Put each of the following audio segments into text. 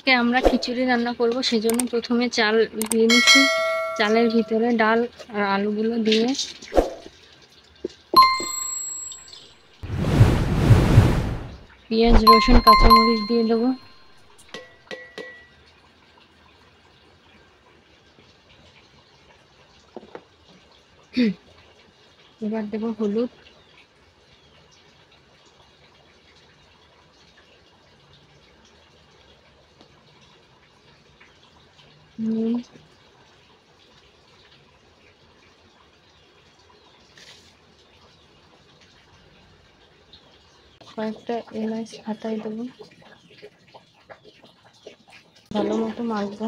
আজকে আমরা খিচুড়ি রান্না করব, সেজন্য প্রথমে চাল দিয়ে নিচ্ছি। চালের ভিতরে ডাল আর আলুগুলো দিয়ে পেঁয়াজ রসুন কাঁচামরিচ দিয়ে দেবো। এবার দেবো হলুদ, নুন, কয়েকটা এলাচ হাতায় দেবো। ভালো মতো মাখবো।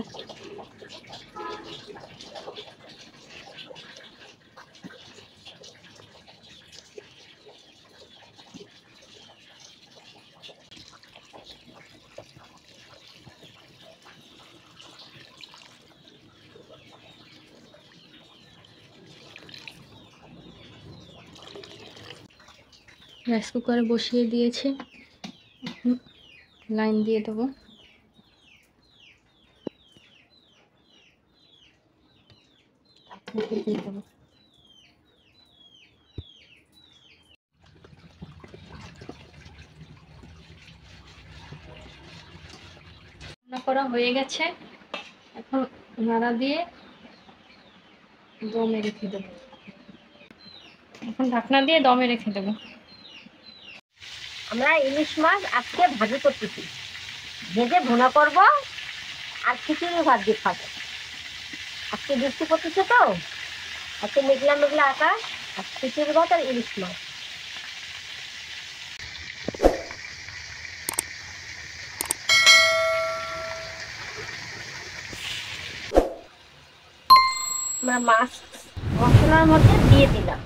রাইস কুকারে বসিয়ে দিয়েছি, লাইন দিয়ে দেবো। দিয়ে দেবো। রান্না করা হয়ে গেছে, এখন নাড়া দিয়ে দমে রেখে দেবো। এখন ঢাকনা দিয়ে দমে রেখে দেবো। আমরা ইলিশ মাছ আজকে ভাজি করতেছি, ভেজে ভুনা করব আর খিচুড়ি ভাত দিয়ে খাবো। আজকে বৃষ্টি পড়তেছে তো, আজকে মেঘলা মেঘলা আকাশ, আর খিচুড়ি ভাত আর ইলিশ মাছ। আমরা মাছ মশলার মধ্যে দিয়ে দিলাম,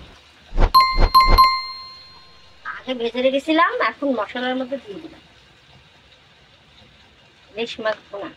আগে ভেজে রেখেছিলাম, এখন মশলার মধ্যে দিয়ে দিলাম ইলিশ মাছ ভুনা।